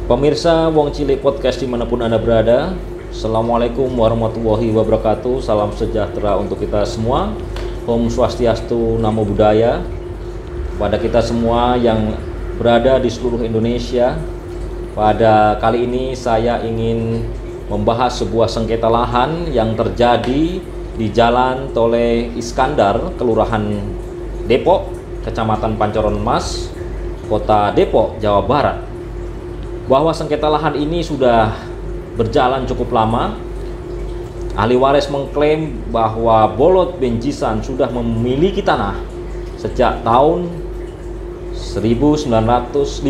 Pemirsa Wong Cilik Podcast dimanapun Anda berada, Assalamualaikum warahmatullahi wabarakatuh. Salam sejahtera untuk kita semua. Om Swastiastu, Namo Buddhaya. Pada kita semua yang berada di seluruh Indonesia, pada kali ini saya ingin membahas sebuah sengketa lahan yang terjadi di Jalan Tole Iskandar, Kelurahan Depok, Kecamatan Pancoran Mas, Kota Depok, Jawa Barat. Bahwa sengketa lahan ini sudah berjalan cukup lama. Ahli waris mengklaim bahwa Bolot Bencisan sudah memiliki tanah sejak tahun 1959.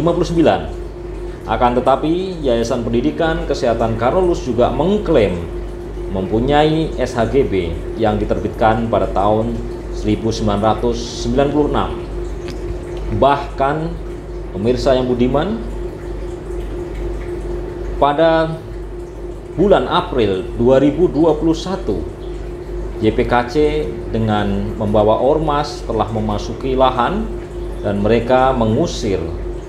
Akan tetapi Yayasan Pendidikan Kesehatan Carolus juga mengklaim mempunyai SHGB yang diterbitkan pada tahun 1996. Bahkan pemirsa yang budiman, pada bulan April 2021, YPKC dengan membawa ormas telah memasuki lahan dan mereka mengusir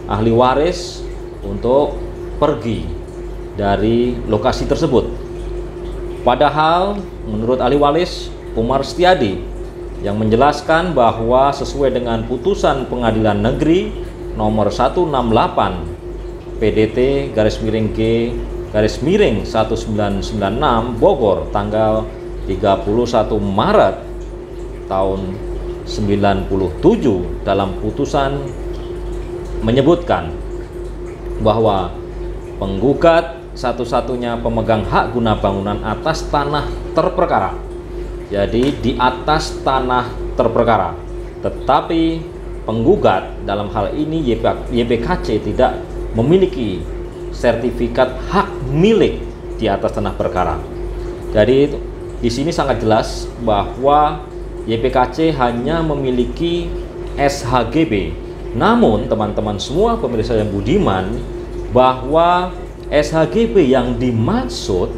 ahli waris untuk pergi dari lokasi tersebut. Padahal menurut ahli waris Umar Setiadi yang menjelaskan bahwa sesuai dengan putusan Pengadilan Negeri nomor 168 PDT-G-1996 Bogor tanggal 31 Maret tahun 97 dalam putusan menyebutkan bahwa penggugat satu-satunya pemegang hak guna bangunan atas tanah terperkara. Jadi di atas tanah terperkara. Tetapi penggugat dalam hal ini YPKC tidak memiliki sertifikat hak milik di atas tanah perkara. Jadi di sini sangat jelas bahwa YPKC hanya memiliki SHGB. Namun teman-teman semua pemirsa yang budiman, bahwa SHGB yang dimaksud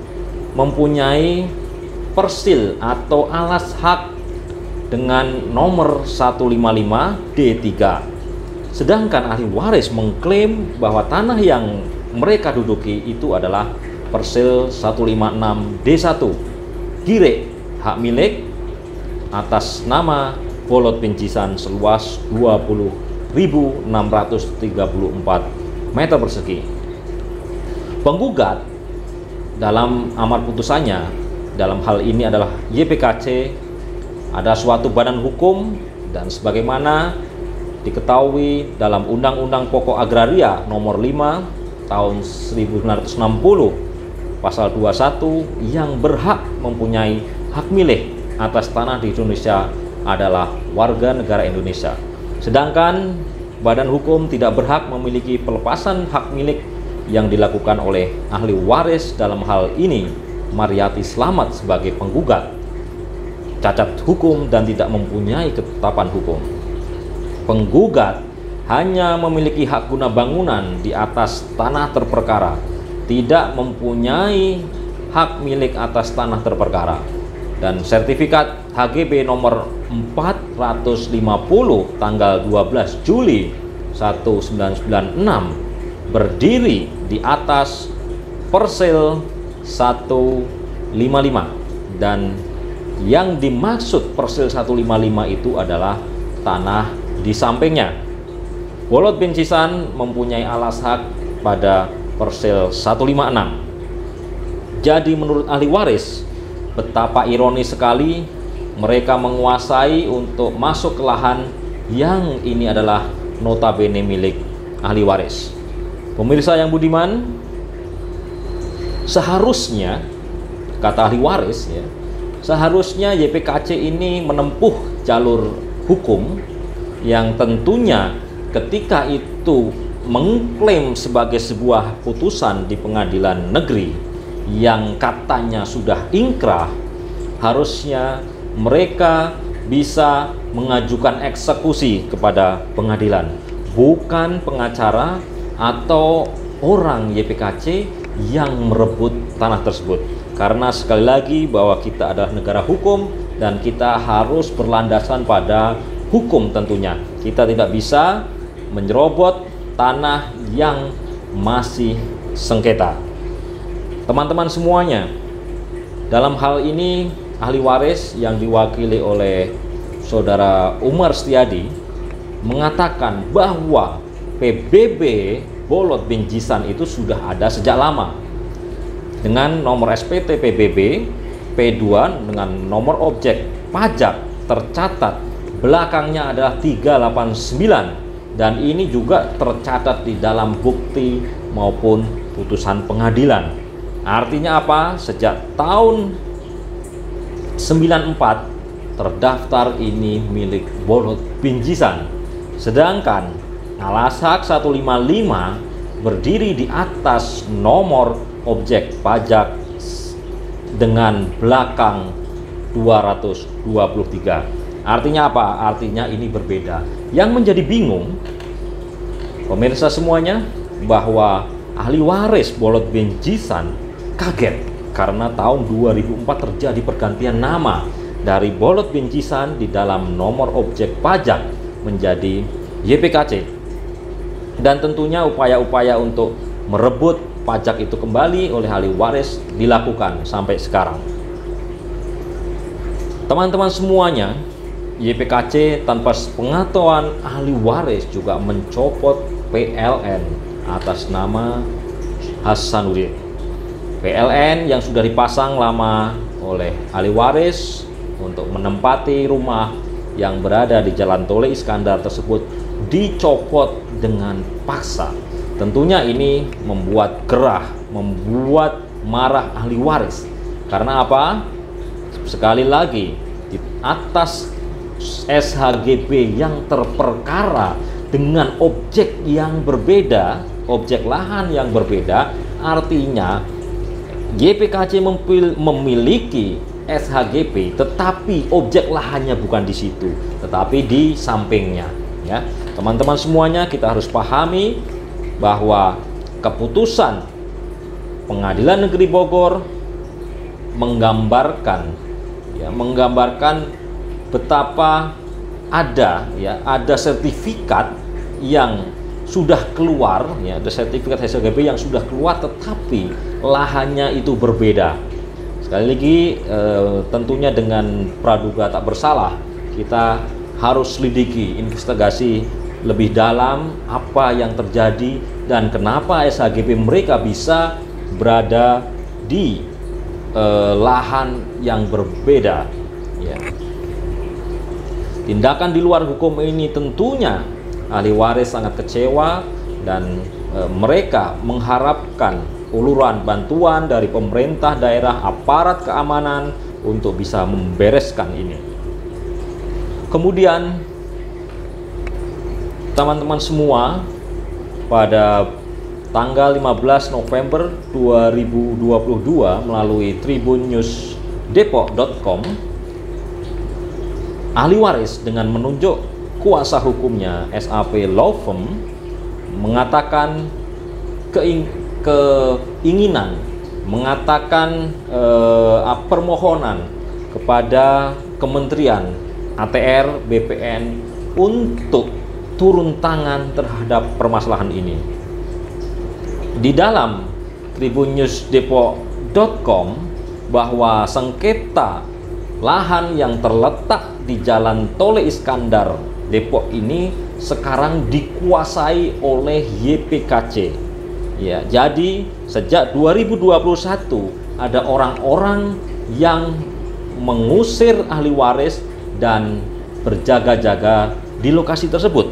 mempunyai persil atau alas hak dengan nomor 155D3. Sedangkan ahli waris mengklaim bahwa tanah yang mereka duduki itu adalah persil 156D1 Girek hak milik atas nama Bolot Bencisan seluas 20.634 meter persegi. Penggugat dalam amar putusannya dalam hal ini adalah YPKC, ada suatu badan hukum, dan sebagaimana diketahui dalam Undang-Undang Pokok Agraria nomor 5 tahun 1960 pasal 21 yang berhak mempunyai hak milik atas tanah di Indonesia adalah warga negara Indonesia. Sedangkan badan hukum tidak berhak memiliki pelepasan hak milik yang dilakukan oleh ahli waris, dalam hal ini Mariyati Slamet sebagai penggugat, cacat hukum dan tidak mempunyai ketetapan hukum. Penggugat hanya memiliki hak guna bangunan di atas tanah terperkara, tidak mempunyai hak milik atas tanah terperkara. Dan sertifikat HGB nomor 450 tanggal 12 Juli 1996 berdiri di atas persil 155, dan yang dimaksud persil 155 itu adalah tanah di sampingnya. Bolot Bencisan mempunyai alas hak pada persil 156. Jadi menurut ahli waris, betapa ironis sekali mereka menguasai untuk masuk ke lahan yang ini adalah notabene milik ahli waris. Pemirsa yang budiman, seharusnya, kata ahli waris ya, seharusnya YPKC ini menempuh jalur hukum yang tentunya ketika itu mengklaim sebagai sebuah putusan di pengadilan negeri yang katanya sudah ingkrah, harusnya mereka bisa mengajukan eksekusi kepada pengadilan, bukan pengacara atau orang YPKC yang merebut tanah tersebut. Karena sekali lagi bahwa kita adalah negara hukum dan kita harus berlandasan pada hukum tentunya. Kita tidak bisa menyerobot tanah yang masih sengketa. Teman-teman semuanya, dalam hal ini ahli waris yang diwakili oleh Saudara Umar Setiadi mengatakan bahwa PBB Bolot bin Jisan itu sudah ada sejak lama dengan nomor SPT PBB P2 dengan nomor objek pajak tercatat belakangnya adalah 389, dan ini juga tercatat di dalam bukti maupun putusan pengadilan. Artinya apa? Sejak tahun 94 terdaftar ini milik Bolot bin Jisan. Sedangkan Alasak 155 berdiri di atas nomor objek pajak dengan belakang 223. Artinya apa? Artinya ini berbeda. Yang menjadi bingung, pemirsa semuanya, bahwa ahli waris Bolot bin Jisan kaget karena tahun 2004 terjadi pergantian nama dari Bolot bin Jisan di dalam nomor objek pajak menjadi YPKC. Dan tentunya upaya-upaya untuk merebut pajak itu kembali oleh ahli waris dilakukan sampai sekarang. Teman-teman semuanya, YPKC tanpa pengetahuan ahli waris juga mencopot PLN atas nama Hasanuddin. PLN yang sudah dipasang lama oleh ahli waris untuk menempati rumah yang berada di Jalan Tole Iskandar tersebut dicopot dengan paksa. Tentunya ini membuat gerah, membuat marah ahli waris. Karena apa? Sekali lagi, di atas SHGB yang terperkara dengan objek yang berbeda, objek lahan yang berbeda, artinya YPKC memiliki SHGB, tetapi objek lahannya bukan di situ, tetapi di sampingnya. Ya, teman-teman semuanya, kita harus pahami bahwa keputusan Pengadilan Negeri Bogor menggambarkan betapa ada sertifikat yang sudah keluar, ada sertifikat SHGB yang sudah keluar, tetapi lahannya itu berbeda. Sekali lagi, tentunya dengan praduga tak bersalah, kita harus selidiki, investigasi lebih dalam apa yang terjadi dan kenapa SHGB mereka bisa berada di lahan yang berbeda. Ya. Tindakan di luar hukum ini tentunya ahli waris sangat kecewa, dan mereka mengharapkan uluran bantuan dari pemerintah daerah, aparat keamanan untuk bisa membereskan ini. Kemudian teman-teman semua, pada tanggal 15 November 2022 melalui tribunnews.depok.com, ahli waris dengan menunjuk kuasa hukumnya SAP Law Firm mengatakan keinginan, mengatakan permohonan kepada Kementerian ATR BPN untuk turun tangan terhadap permasalahan ini. Di dalam tribunnews.depok.com bahwa sengketa lahan yang terletak di Jalan Tole Iskandar Depok ini sekarang dikuasai oleh YPKC. Ya, jadi sejak 2021 ada orang-orang yang mengusir ahli waris dan berjaga-jaga di lokasi tersebut.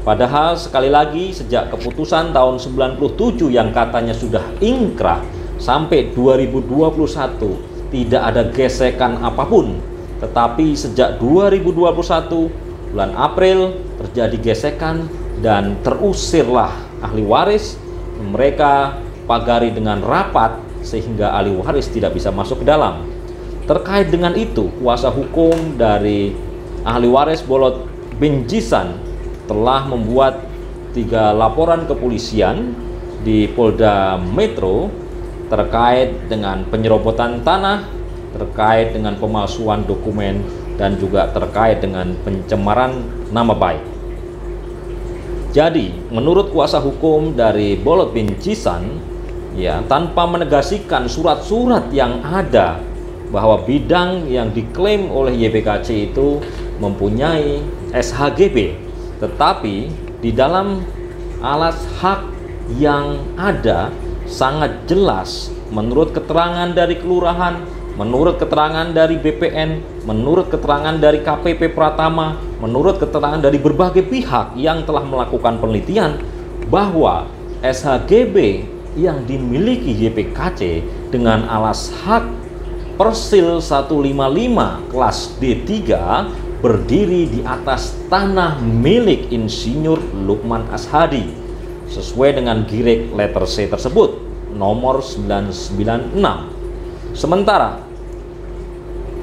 Padahal sekali lagi, sejak keputusan tahun 97 yang katanya sudah ingkrah sampai 2021 tidak ada gesekan apapun. Tetapi sejak 2021 bulan April terjadi gesekan dan terusirlah ahli waris. Mereka pagari dengan rapat sehingga ahli waris tidak bisa masuk ke dalam. Terkait dengan itu, kuasa hukum dari ahli waris Bolot bin Jisan telah membuat 3 laporan kepolisian di Polda Metro terkait dengan penyerobotan tanah, terkait dengan pemalsuan dokumen, dan juga terkait dengan pencemaran nama baik. Jadi, menurut kuasa hukum dari Bolot bin Jisan, ya, tanpa menegasikan surat-surat yang ada bahwa bidang yang diklaim oleh YPKC itu mempunyai SHGB, tetapi di dalam alas hak yang ada sangat jelas menurut keterangan dari kelurahan, menurut keterangan dari BPN, menurut keterangan dari KPP Pratama, menurut keterangan dari berbagai pihak yang telah melakukan penelitian bahwa SHGB yang dimiliki YPKC dengan alas hak Persil 155 kelas D3 berdiri di atas tanah milik Insinyur Lukman Ashadi sesuai dengan Girek letter C tersebut nomor 996. Sementara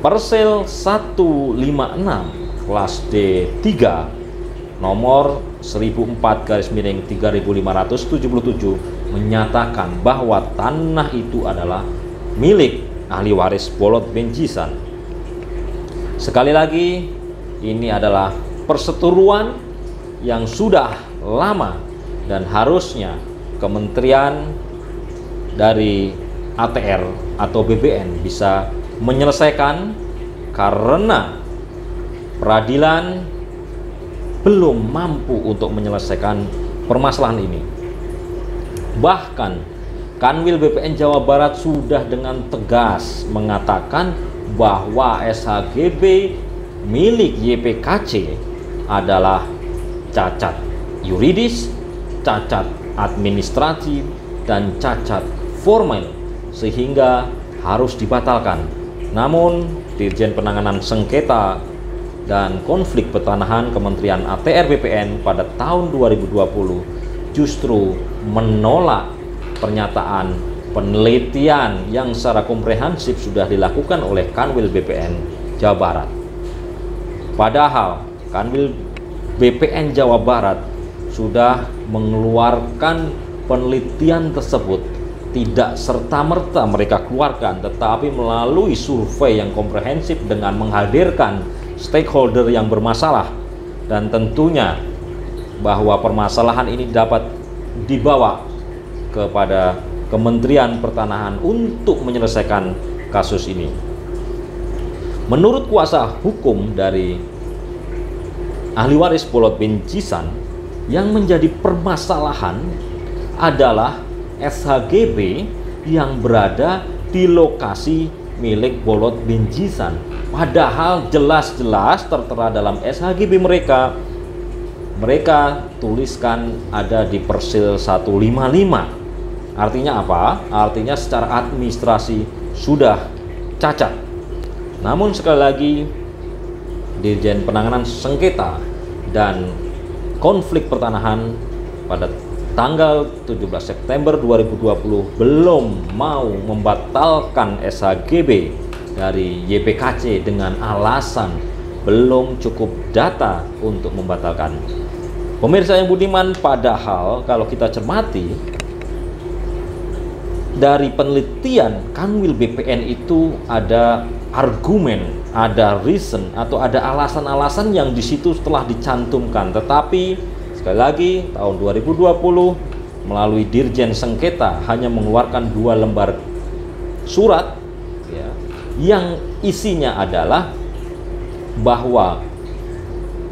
Persil 156 kelas D3 nomor 1004/3577 menyatakan bahwa tanah itu adalah milik ahli waris Bolot Benjisan. Sekali lagi, ini adalah perseteruan yang sudah lama dan harusnya kementerian dari ATR atau BBN bisa menyelesaikan karena peradilan belum mampu untuk menyelesaikan permasalahan ini. Bahkan Kanwil BPN Jawa Barat sudah dengan tegas mengatakan bahwa SHGB milik YPKC adalah cacat yuridis, cacat administratif, dan cacat formal sehingga harus dibatalkan. Namun Dirjen Penanganan Sengketa dan Konflik Pertanahan Kementerian ATR BPN pada tahun 2020 justru menolak pernyataan penelitian yang secara komprehensif sudah dilakukan oleh Kanwil BPN Jawa Barat. Padahal Kanwil BPN Jawa Barat sudah mengeluarkan penelitian tersebut tidak serta-merta mereka keluarkan, tetapi melalui survei yang komprehensif dengan menghadirkan stakeholder yang bermasalah, dan tentunya bahwa permasalahan ini dapat dibawa kepada Kementerian Pertanahan untuk menyelesaikan kasus ini. Menurut kuasa hukum dari ahli waris Bolot Benjisan, yang menjadi permasalahan adalah SHGB yang berada di lokasi milik Bolot Benjisan. Padahal jelas-jelas tertera dalam SHGB mereka tuliskan ada di Persil 155. Artinya apa? Artinya secara administrasi sudah cacat. Namun sekali lagi, Dirjen Penanganan Sengketa dan Konflik Pertanahan pada tanggal 17 September 2020 belum mau membatalkan SHGB dari YPKC dengan alasan belum cukup data untuk membatalkan. Pemirsa yang budiman, padahal kalau kita cermati dari penelitian Kanwil BPN itu ada argumen, ada reason atau ada alasan-alasan yang di situ telah dicantumkan. Tetapi sekali lagi tahun 2020 melalui Dirjen Sengketa hanya mengeluarkan 2 lembar surat ya, yang isinya adalah bahwa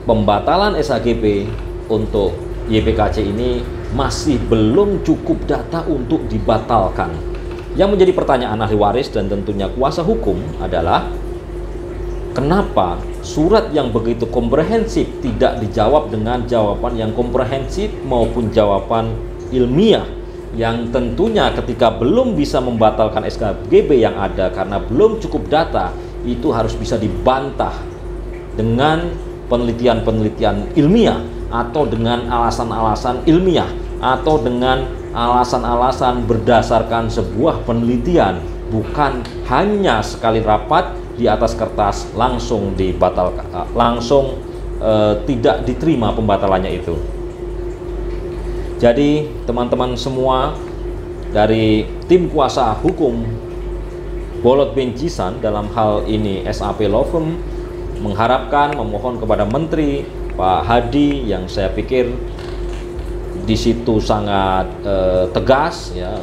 pembatalan SHGB untuk YPKC ini masih belum cukup data untuk dibatalkan. Yang menjadi pertanyaan ahli waris dan tentunya kuasa hukum adalah kenapa surat yang begitu komprehensif tidak dijawab dengan jawaban yang komprehensif maupun jawaban ilmiah, yang tentunya ketika belum bisa membatalkan SHGB yang ada karena belum cukup data, itu harus bisa dibantah dengan penelitian-penelitian ilmiah atau dengan alasan-alasan ilmiah atau dengan alasan-alasan berdasarkan sebuah penelitian, bukan hanya sekali rapat di atas kertas langsung dibatalkan, tidak diterima pembatalannya itu. Jadi teman-teman semua dari tim kuasa hukum Bolot Benjisan dalam hal ini SAP Law Firm mengharapkan, memohon kepada Menteri Pak Hadi yang saya pikir di situ sangat tegas ya,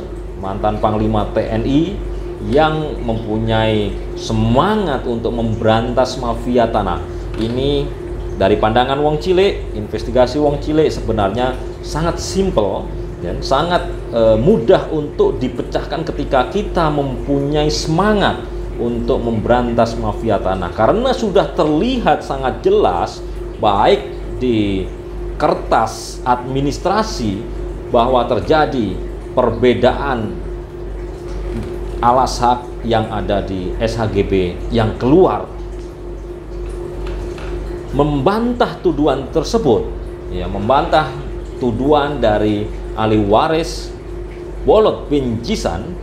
mantan Panglima TNI yang mempunyai semangat untuk memberantas mafia tanah. Ini dari pandangan wong cilik, investigasi wong cilik sebenarnya sangat simpel dan sangat mudah untuk dipecahkan ketika kita mempunyai semangat untuk memberantas mafia tanah, karena sudah terlihat sangat jelas baik di kertas administrasi bahwa terjadi perbedaan alas hak yang ada di SHGB yang keluar. Membantah tuduhan tersebut, ya, membantah tuduhan dari ahli waris Bolot bin Jisan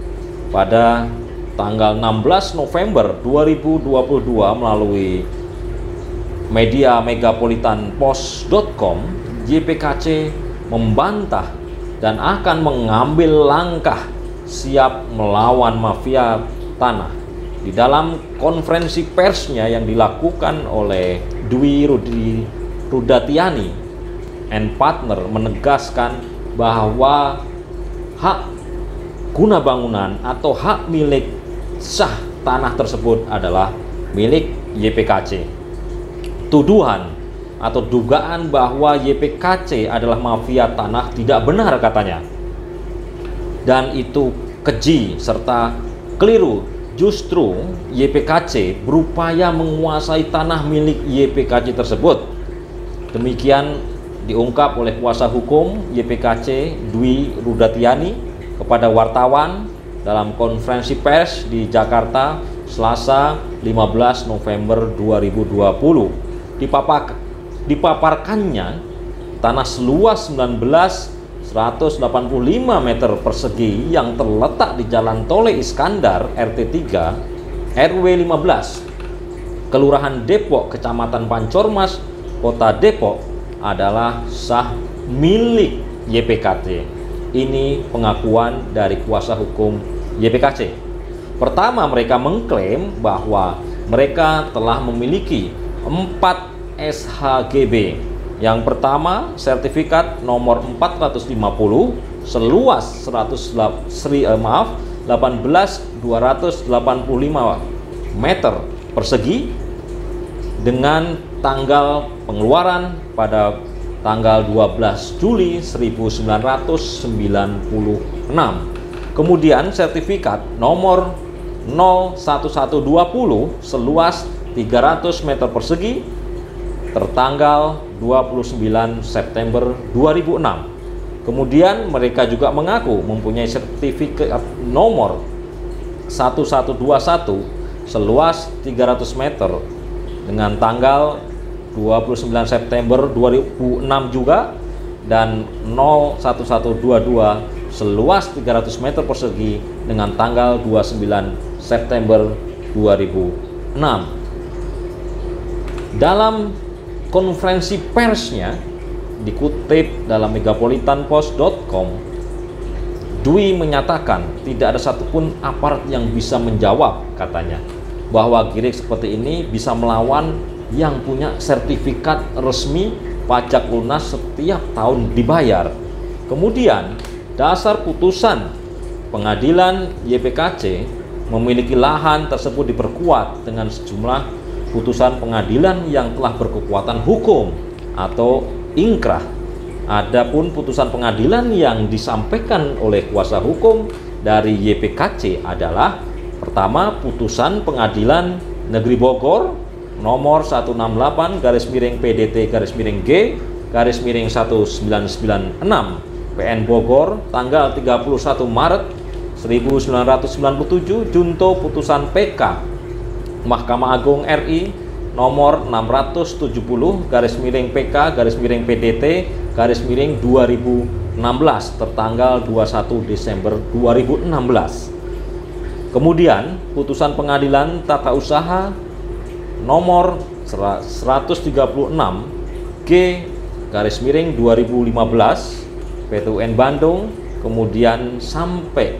pada tanggal 16 November 2022 melalui media megapolitanpost.com, YPKC membantah dan akan mengambil langkah siap melawan mafia tanah. Di dalam konferensi persnya yang dilakukan oleh Dwi Rudatiani and partner menegaskan bahwa hak guna bangunan atau hak milik sah tanah tersebut adalah milik YPKC. Tuduhan atau dugaan bahwa YPKC adalah mafia tanah tidak benar katanya, dan itu keji serta keliru. Justru YPKC berupaya menguasai tanah milik YPKC tersebut. Demikian diungkap oleh kuasa hukum YPKC Dwi Rudatiani kepada wartawan dalam konferensi pers di Jakarta Selasa 15 November 2020. Dipaparkannya tanah seluas 185 meter persegi yang terletak di Jalan Tole Iskandar RT 3 RW 15 Kelurahan Depok, Kecamatan Pancormas, Kota Depok adalah sah milik YPKC. Ini pengakuan dari kuasa hukum YPKC. Pertama, mereka mengklaim bahwa mereka telah memiliki 4 SHGB. Yang pertama, sertifikat nomor 450 seluas 18.285 meter persegi dengan tanggal pengeluaran pada tanggal 12 Juli 1996. Kemudian sertifikat nomor 01120 seluas 300 meter persegi tertanggal 29 September 2006. Kemudian mereka juga mengaku mempunyai sertifikat nomor 1121 seluas 300 meter dengan tanggal 29 September 2006 juga, dan 01122 seluas 300 meter persegi dengan tanggal 29 September 2006. Dalam konferensi persnya dikutip dalam megapolitanpost.com, Dwi menyatakan tidak ada satupun aparat yang bisa menjawab, katanya, bahwa girik seperti ini bisa melawan yang punya sertifikat resmi pajak lunas setiap tahun dibayar. Kemudian dasar putusan pengadilan YPKC memiliki lahan tersebut diperkuat dengan sejumlah putusan pengadilan yang telah berkekuatan hukum atau ingkrah. Adapun putusan pengadilan yang disampaikan oleh kuasa hukum dari YPKC adalah: pertama, putusan Pengadilan Negeri Bogor nomor 168/PDT/G/1996 PN Bogor tanggal 31 Maret 1997 junto putusan PK Mahkamah Agung RI nomor 670/PK/PDT/2016 tertanggal 21 Desember 2016. Kemudian putusan Pengadilan Tata Usaha nomor 136/G/2015 PT-UN Bandung, kemudian sampai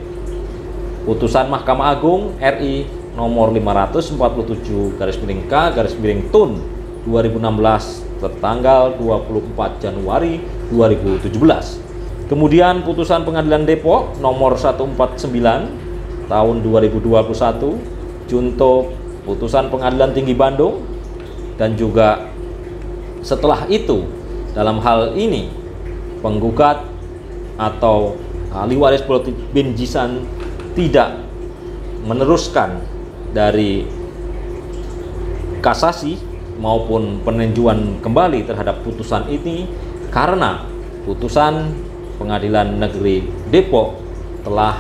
putusan Mahkamah Agung RI nomor 547/K/TUN 2016 tertanggal 24 Januari 2017. Kemudian putusan Pengadilan Depok nomor 149 tahun 2021, junto putusan Pengadilan Tinggi Bandung, dan juga setelah itu dalam hal ini penggugat atau ahli waris Bolot bin Jisan tidak meneruskan dari kasasi maupun peninjauan kembali terhadap putusan ini karena putusan Pengadilan Negeri Depok telah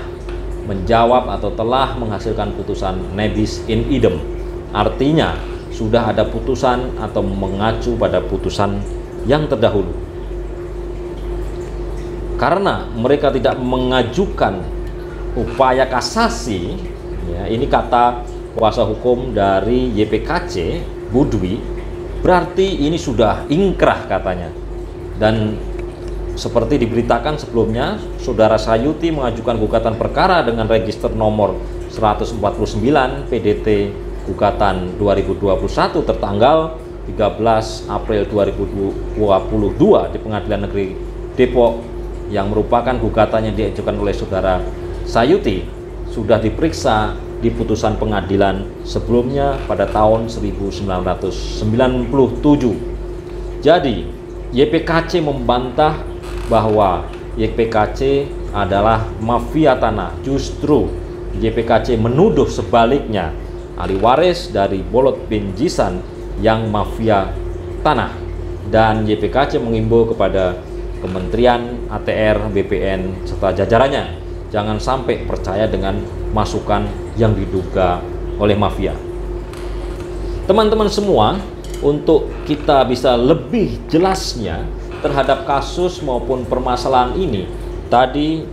menjawab atau telah menghasilkan putusan nebis in idem. Artinya sudah ada putusan atau mengacu pada putusan yang terdahulu. Karena mereka tidak mengajukan upaya kasasi, ya, ini kata kuasa hukum dari YPKC Budwi, berarti ini sudah ingkrah katanya. Dan seperti diberitakan sebelumnya, Saudara Sayuti mengajukan gugatan perkara dengan register nomor 149 PDT gugatan 2021 tertanggal 13 April 2022 di Pengadilan Negeri Depok, yang merupakan gugatan yang diajukan oleh Saudara Sayuti sudah diperiksa di putusan pengadilan sebelumnya pada tahun 1997. Jadi YPKC membantah bahwa YPKC adalah mafia tanah. Justru YPKC menuduh sebaliknya, ahli waris dari Bolot bin Jisan yang mafia tanah. Dan YPKC mengimbau kepada Kementerian ATR, BPN, serta jajarannya jangan sampai percaya dengan masukan yang diduga oleh mafia. Teman-teman semua, untuk kita bisa lebih jelasnya terhadap kasus maupun permasalahan ini, tadi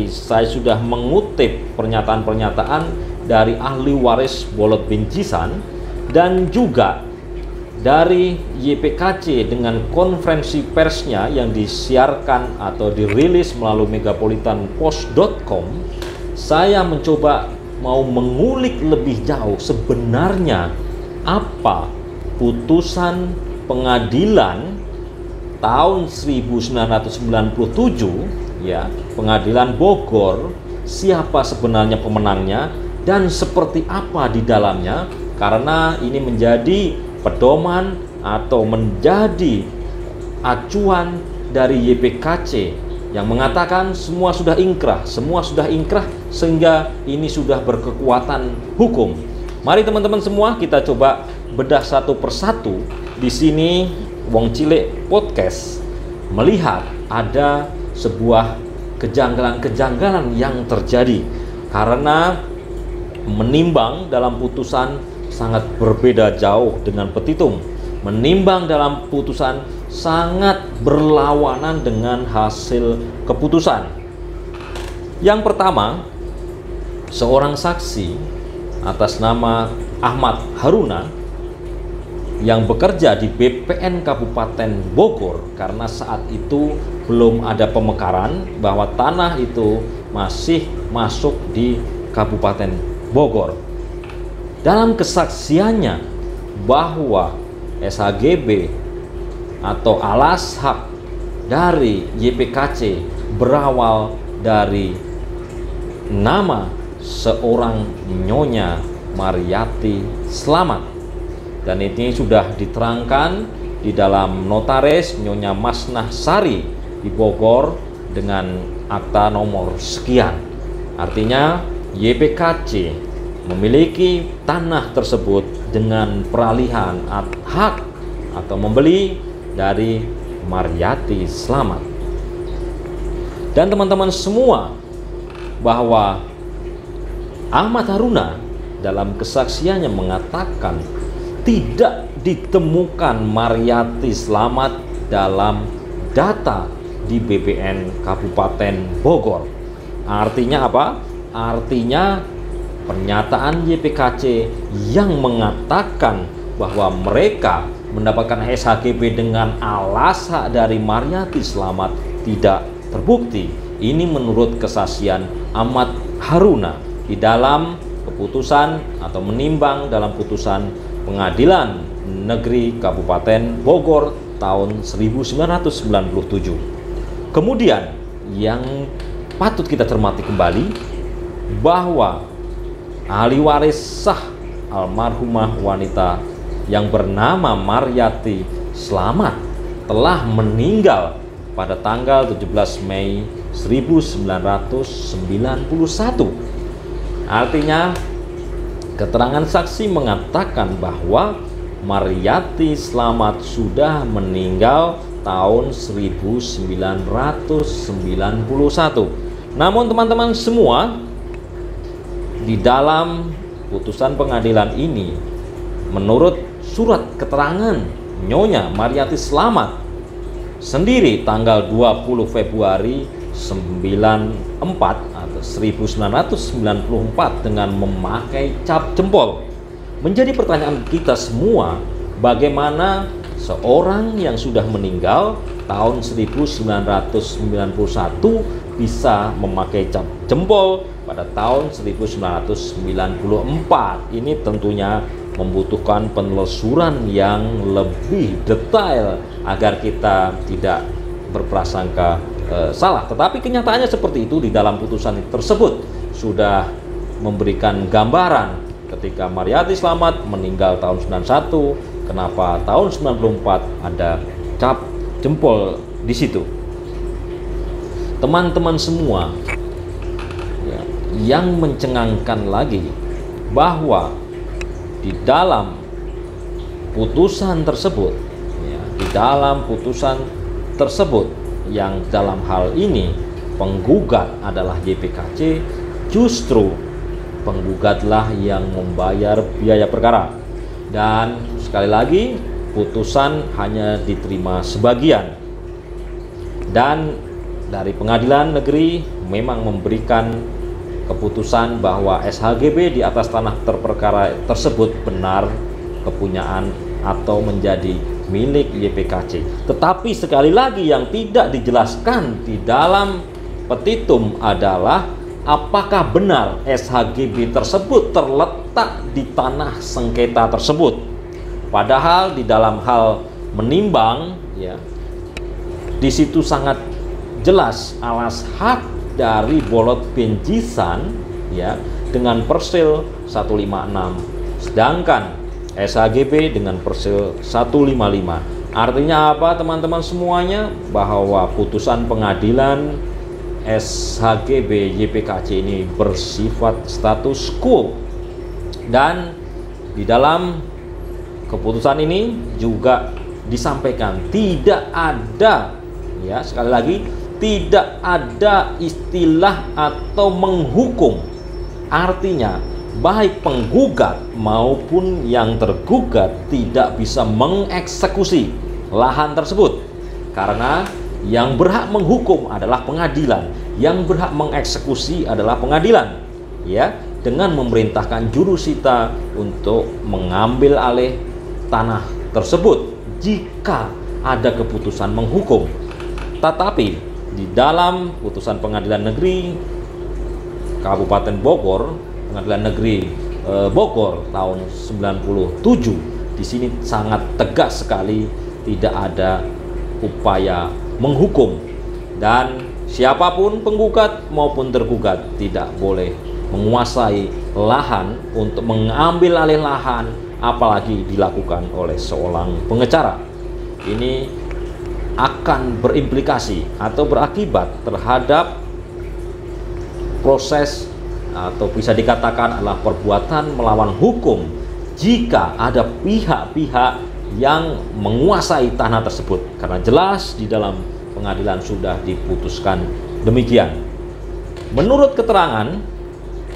saya sudah mengutip pernyataan-pernyataan dari ahli waris Bolot bin Jisan dan juga dari YPKC dengan konferensi persnya yang disiarkan atau dirilis melalui megapolitanpost.com. Saya mencoba mau mengulik lebih jauh sebenarnya apa putusan pengadilan tahun 1997, ya, Pengadilan Bogor, siapa sebenarnya pemenangnya dan seperti apa di dalamnya, karena ini menjadi pedoman atau menjadi acuan dari YPKC yang mengatakan semua sudah ingkrah, sehingga ini sudah berkekuatan hukum. Mari teman-teman semua kita coba bedah satu persatu. Di sini Wong Cilik Podcast melihat ada sebuah kejanggalan-kejanggalan yang terjadi karena menimbang dalam putusan sangat berbeda jauh dengan petitum. Menimbang dalam putusan sangat berlawanan dengan hasil keputusan. Yang pertama, seorang saksi atas nama Ahmad Haruna yang bekerja di BPN Kabupaten Bogor, karena saat itu belum ada pemekaran bahwa tanah itu masih masuk di Kabupaten Bogor. Dalam kesaksiannya bahwa SHGB atau alas hak dari YPKC berawal dari nama seorang Nyonya Mariyati Slamet, dan ini sudah diterangkan di dalam notaris Nyonya Masnah Sari di Bogor dengan akta nomor sekian. Artinya YPKC memiliki tanah tersebut dengan peralihan hak atau membeli dari Mariyati Slamet. Dan teman-teman semua, bahwa Ahmad Haruna dalam kesaksiannya mengatakan tidak ditemukan Mariyati Slamet dalam data di BPN Kabupaten Bogor. Artinya apa? Artinya pernyataan YPKC yang mengatakan bahwa mereka mendapatkan SHGB dengan alas hak dari Mariyati Slamet tidak terbukti. Ini menurut kesaksian Ahmad Haruna di dalam keputusan atau menimbang dalam putusan Pengadilan Negeri Kabupaten Bogor tahun 1997. Kemudian yang patut kita cermati kembali bahwa ahli waris sah almarhumah wanita yang bernama Mariyati Slamet telah meninggal pada tanggal 17 Mei 1991. Artinya, keterangan saksi mengatakan bahwa Mariyati Slamet sudah meninggal tahun 1991. Namun teman-teman semua, di dalam putusan pengadilan ini, menurut surat keterangan Nyonya Mariyati Slamet sendiri tanggal 20 Februari 94 atau 1994 dengan memakai cap jempol. Menjadi pertanyaan kita semua, bagaimana seorang yang sudah meninggal tahun 1991 bisa memakai cap jempol pada tahun 1994. Ini tentunya membutuhkan penelusuran yang lebih detail agar kita tidak berprasangka salah. Tetapi kenyataannya seperti itu. Di dalam putusan tersebut sudah memberikan gambaran ketika Mariyati Slamet meninggal tahun 91, kenapa tahun 94 ada cap jempol di situ. Teman-teman semua, ya, yang mencengangkan lagi bahwa di dalam putusan tersebut, ya, di dalam putusan tersebut yang dalam hal ini penggugat adalah YPKC, justru penggugatlah yang membayar biaya perkara. Dan sekali lagi, putusan hanya diterima sebagian. Dan dari pengadilan negeri memang memberikan keputusan bahwa SHGB di atas tanah terperkara tersebut benar kepunyaan atau menjadi milik YPKC. Tetapi sekali lagi yang tidak dijelaskan di dalam petitum adalah apakah benar SHGB tersebut terletak di tanah sengketa tersebut. Padahal di dalam hal menimbang, ya, di situ sangat jelas alas hak dari Bolot Benjisan, ya, dengan persil 156, sedangkan SHGB dengan persil 155. Artinya apa teman-teman semuanya? Bahwa putusan pengadilan SHGB YPKC ini bersifat status quo. Dan di dalam keputusan ini juga disampaikan tidak ada, ya, sekali lagi, tidak ada istilah atau menghukum. Artinya baik penggugat maupun yang tergugat tidak bisa mengeksekusi lahan tersebut, karena yang berhak menghukum adalah pengadilan, yang berhak mengeksekusi adalah pengadilan, ya, dengan memerintahkan jurusita untuk mengambil alih tanah tersebut jika ada keputusan menghukum. Tetapi di dalam putusan pengadilan negeri Kabupaten Bogor, pengadilan negeri Bogor tahun 97, di sini sangat tegas sekali tidak ada upaya menghukum, dan siapapun penggugat maupun tergugat tidak boleh menguasai lahan untuk mengambil alih lahan, apalagi dilakukan oleh seorang pengecara. Ini akan berimplikasi atau berakibat terhadap proses atau bisa dikatakan adalah perbuatan melawan hukum jika ada pihak-pihak yang menguasai tanah tersebut, karena jelas di dalam pengadilan sudah diputuskan demikian. Menurut keterangan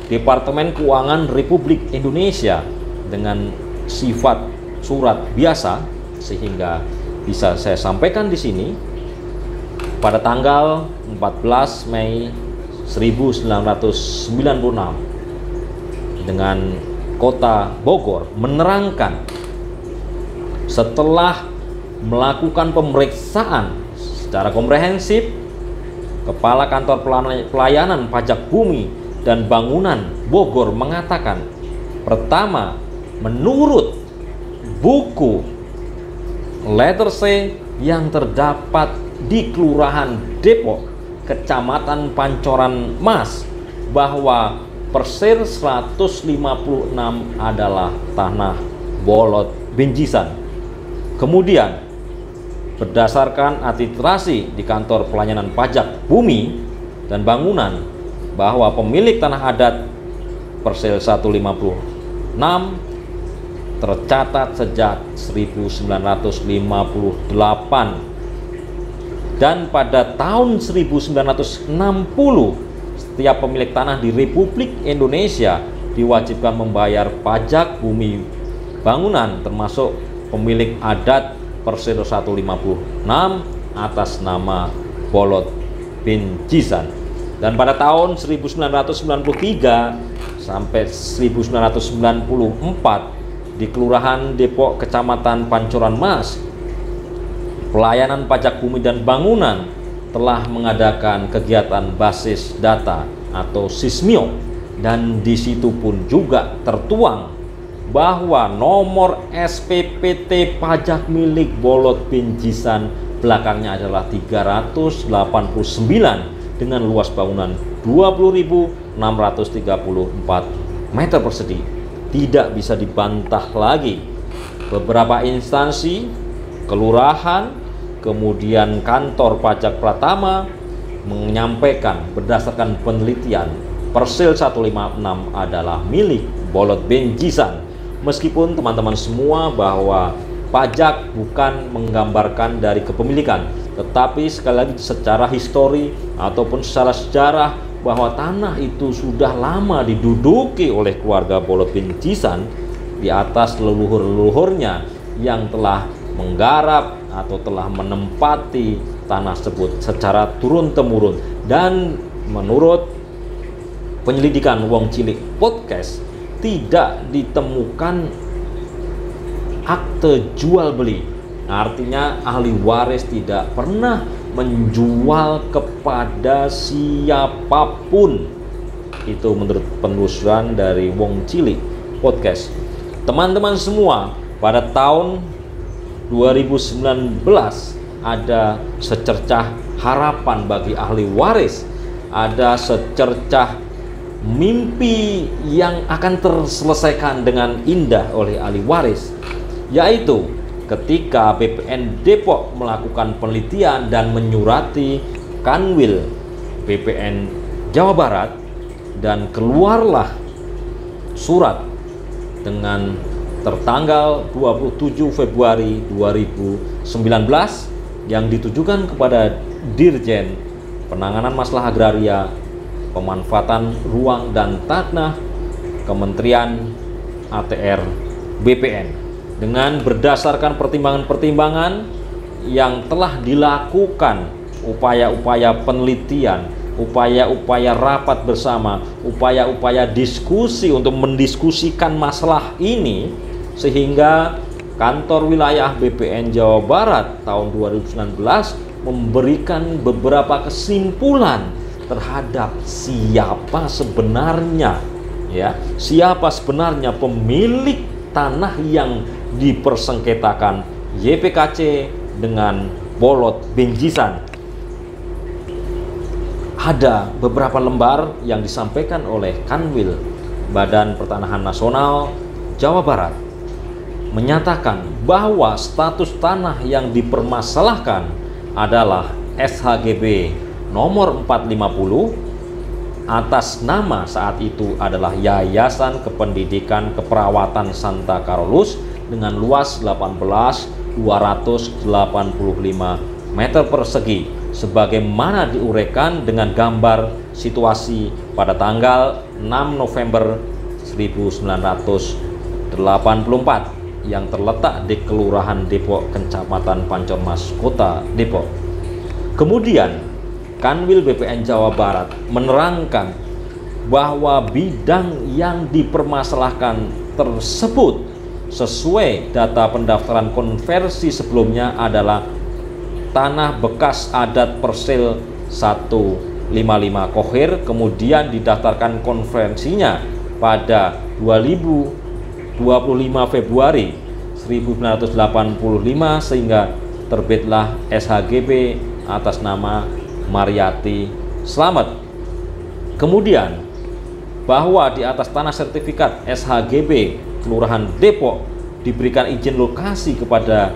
Departemen Keuangan Republik Indonesia dengan sifat surat biasa, sehingga bisa saya sampaikan di sini, pada tanggal 14 Mei 1996 dengan Kota Bogor menerangkan setelah melakukan pemeriksaan secara komprehensif, Kepala Kantor Pelayanan Pajak Bumi dan Bangunan Bogor mengatakan, pertama, menurut buku letter C yang terdapat di Kelurahan Depok Kecamatan Pancoran Mas bahwa Persir 156 adalah tanah bolot Benjisan. Kemudian berdasarkan administrasi di kantor pelayanan pajak bumi dan bangunan bahwa pemilik tanah adat Persir 156 tercatat sejak 1958 dan pada tahun 1960 setiap pemilik tanah di Republik Indonesia diwajibkan membayar pajak bumi bangunan termasuk pemilik adat Persir 156 atas nama Bolot Benjisan. Dan pada tahun 1993 sampai 1994 di Kelurahan Depok Kecamatan Pancoran Mas Pelayanan Pajak Bumi dan Bangunan telah mengadakan kegiatan basis data atau SISMIO, dan di situ pun juga tertuang bahwa nomor SPPT pajak milik Bolot Benjisan belakangnya adalah 389 dengan luas bangunan 20.634 meter persegi. Tidak bisa dibantah lagi. Beberapa instansi, kelurahan, kemudian kantor pajak Pratama menyampaikan berdasarkan penelitian Persir 156 adalah milik Bolot Benjisan. Meskipun teman-teman semua bahwa pajak bukan menggambarkan dari kepemilikan, tetapi sekali lagi secara histori ataupun secara sejarah bahwa tanah itu sudah lama diduduki oleh keluarga Bolot Benjisan di atas leluhur-leluhurnya yang telah menggarap atau telah menempati tanah tersebut secara turun-temurun. Dan menurut penyelidikan Wong Cilik Podcast, tidak ditemukan akte jual beli. Artinya ahli waris tidak pernah menjual kepada siapapun. Itu menurut penelusuran dari Wong Cilik Podcast. Teman-teman semua, pada tahun 2019 ada secercah harapan bagi ahli waris, ada secercah mimpi yang akan terselesaikan dengan indah oleh ahli waris, yaitu ketika BPN Depok melakukan penelitian dan menyurati Kanwil BPN Jawa Barat, dan keluarlah surat dengan tertanggal 27 Februari 2019 yang ditujukan kepada Dirjen Penanganan Masalah Agraria, Pemanfaatan Ruang dan Tanah, Kementerian ATR BPN, dengan berdasarkan pertimbangan-pertimbangan yang telah dilakukan, upaya-upaya penelitian, upaya-upaya rapat bersama, upaya-upaya diskusi untuk mendiskusikan masalah ini, sehingga kantor wilayah BPN Jawa Barat tahun 2019 memberikan beberapa kesimpulan terhadap siapa sebenarnya pemilik tanah yang dipersengketakan YPKC dengan Bolot Benjisan. Ada beberapa lembar yang disampaikan oleh Kanwil Badan Pertanahan Nasional Jawa Barat menyatakan bahwa status tanah yang dipermasalahkan adalah SHGB nomor 450 atas nama saat itu adalah Yayasan Kependidikan Keperawatan Santa Carolus dengan luas 18.285 meter persegi, sebagaimana diuraikan dengan gambar situasi pada tanggal 6 November 1984 yang terletak di Kelurahan Depok, Kecamatan Pancoran Mas, Kota Depok. Kemudian Kanwil BPN Jawa Barat menerangkan bahwa bidang yang dipermasalahkan tersebut sesuai data pendaftaran konversi sebelumnya adalah tanah bekas adat Persir 155 Kohir, kemudian didaftarkan konversinya pada 25 Februari 1985 sehingga terbitlah SHGB atas nama Mariati Slamet. Kemudian bahwa di atas tanah sertifikat SHGB Kelurahan Depok diberikan izin lokasi kepada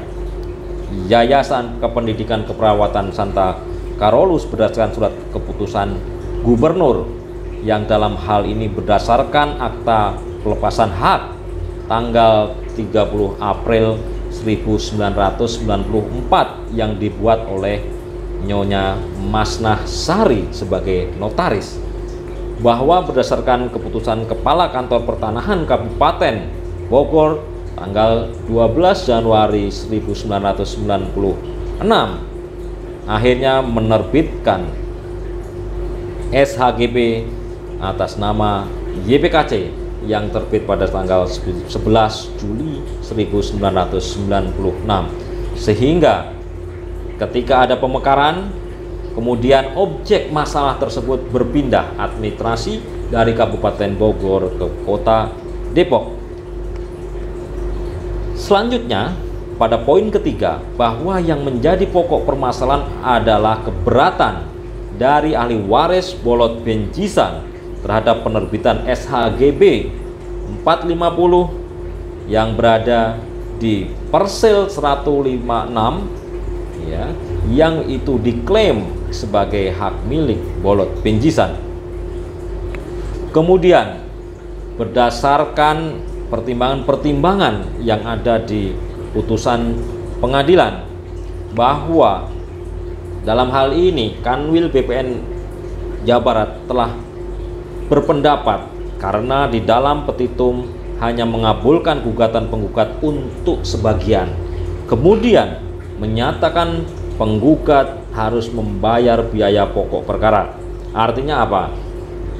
Yayasan Kependidikan Keperawatan Santa Karolus berdasarkan surat keputusan gubernur yang dalam hal ini berdasarkan akta pelepasan hak tanggal 30 April 1994 yang dibuat oleh Nyonya Masnah Sari sebagai notaris, bahwa berdasarkan keputusan Kepala Kantor Pertanahan Kabupaten Bogor tanggal 12 Januari 1996 akhirnya menerbitkan SHGB atas nama YPKC yang terbit pada tanggal 11 Juli 1996, sehingga ketika ada pemekaran, kemudian objek masalah tersebut berpindah administrasi dari Kabupaten Bogor ke Kota Depok. Selanjutnya, pada poin ketiga, bahwa yang menjadi pokok permasalahan adalah keberatan dari ahli waris Bolot Benjisan terhadap penerbitan SHGB 450 yang berada di Persel 156 ya, yang itu diklaim sebagai hak milik Bolot Benjisan. Kemudian berdasarkan pertimbangan-pertimbangan yang ada di putusan pengadilan, bahwa dalam hal ini Kanwil BPN Jawa Barat telah berpendapat karena di dalam petitum hanya mengabulkan gugatan penggugat untuk sebagian, kemudian menyatakan penggugat harus membayar biaya pokok perkara. Artinya apa?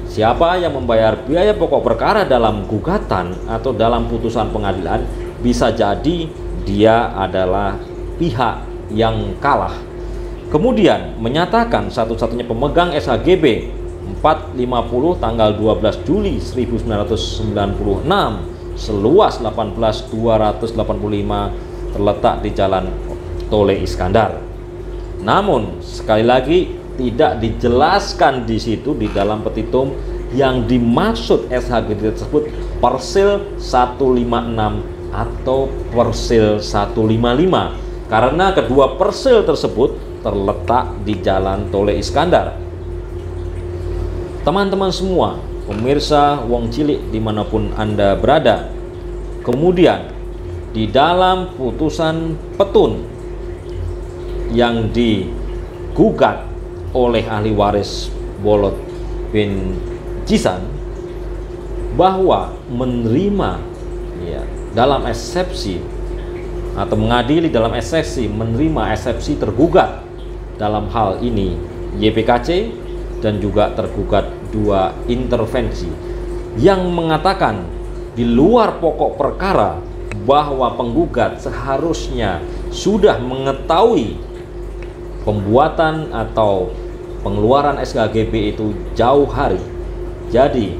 Siapa yang membayar biaya pokok perkara dalam gugatan atau dalam putusan pengadilan bisa jadi dia adalah pihak yang kalah. Kemudian menyatakan satu-satunya pemegang SHGB 450 tanggal 12 Juli 1996 seluas 18.285 terletak di Jalan Tole Iskandar. Namun sekali lagi tidak dijelaskan di situ di dalam petitum yang dimaksud SHGB tersebut Persil 156 atau Persil 155, karena kedua persil tersebut terletak di Jalan Tole Iskandar. Teman-teman semua, pemirsa Wong Cilik dimanapun Anda berada, kemudian di dalam putusan petun yang digugat oleh ahli waris Bolot Benjisan bahwa menerima ya, dalam eksepsi atau mengadili dalam eksepsi, menerima eksepsi tergugat dalam hal ini YPKC dan juga tergugat dua intervensi yang mengatakan di luar pokok perkara bahwa penggugat seharusnya sudah mengetahui pembuatan atau pengeluaran SHGB itu jauh hari. Jadi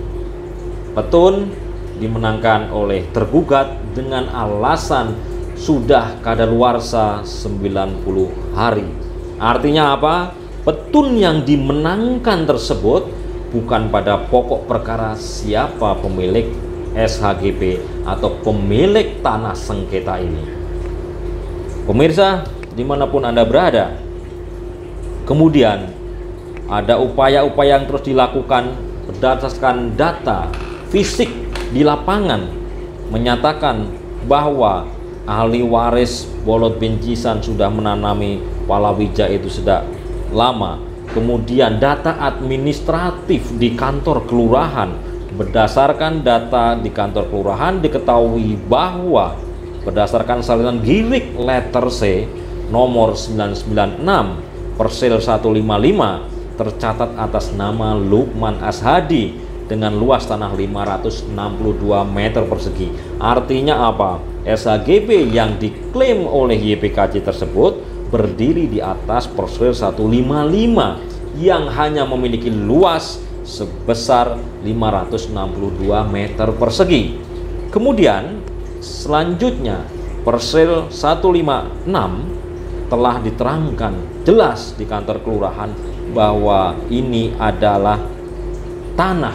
petun dimenangkan oleh tergugat dengan alasan sudah kadaluarsa 90 hari. Artinya apa? Petun yang dimenangkan tersebut bukan pada pokok perkara siapa pemilik SHGB atau pemilik tanah sengketa ini. Pemirsa dimanapun Anda berada, kemudian ada upaya-upaya yang terus dilakukan berdasarkan data fisik di lapangan menyatakan bahwa ahli waris Bolot Benjisan sudah menanami palawija itu sudah lama. Kemudian data administratif di kantor kelurahan, berdasarkan data di kantor kelurahan diketahui bahwa berdasarkan salinan girik letter C nomor 996 Persil 155 tercatat atas nama Lukman Ashadi dengan luas tanah 562 meter persegi. Artinya apa? SHGB yang diklaim oleh YPKC tersebut berdiri di atas Persil 155 yang hanya memiliki luas sebesar 562 meter persegi. Kemudian selanjutnya Persil 156 telah diterangkan jelas di kantor kelurahan bahwa ini adalah tanah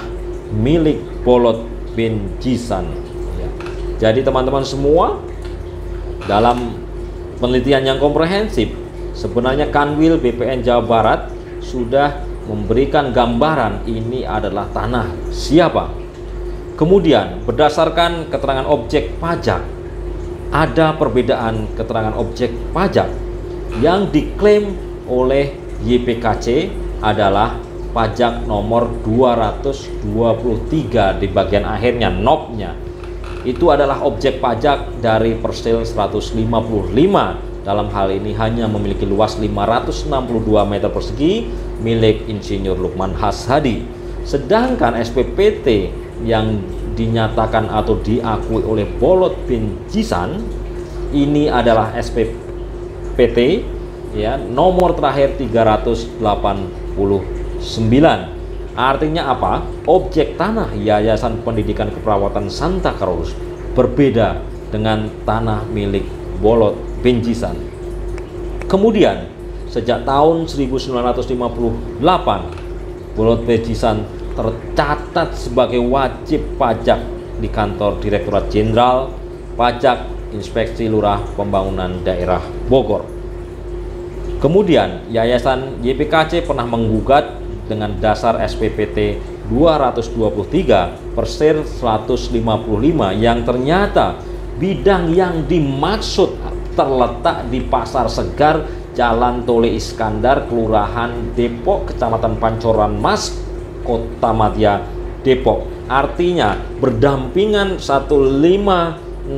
milik Bolot bin Jisan. Ya. Jadi teman-teman semua, dalam penelitian yang komprehensif, sebenarnya Kanwil BPN Jawa Barat sudah memberikan gambaran ini adalah tanah siapa. Kemudian berdasarkan keterangan objek pajak, ada perbedaan keterangan objek pajak. Yang diklaim oleh YPKC adalah pajak nomor 223 di bagian akhirnya, NOP-nya. Itu adalah objek pajak dari Persil 155. Dalam hal ini hanya memiliki luas 562 meter persegi milik Insinyur Lukman Hashadi. Sedangkan SPPT yang dinyatakan atau diakui oleh Bolot bin Jisan ini adalah SPPT ya, nomor terakhir 389. Artinya apa? Objek tanah Yayasan Pendidikan Keperawatan Santa Carolus berbeda dengan tanah milik Bolot bin Jisan. Kemudian sejak tahun 1958 Bolot bin Jisan tercatat sebagai wajib pajak di kantor Direktorat Jenderal Pajak Inspeksi Lurah Pembangunan Daerah Bogor. Kemudian Yayasan YPKC pernah menggugat dengan dasar SPPT 223 Persir 155 yang ternyata bidang yang dimaksud terletak di Pasar Segar, Jalan Tole Iskandar, Kelurahan Depok, Kecamatan Pancoran Mas, Kota Madya, Depok. Artinya berdampingan 156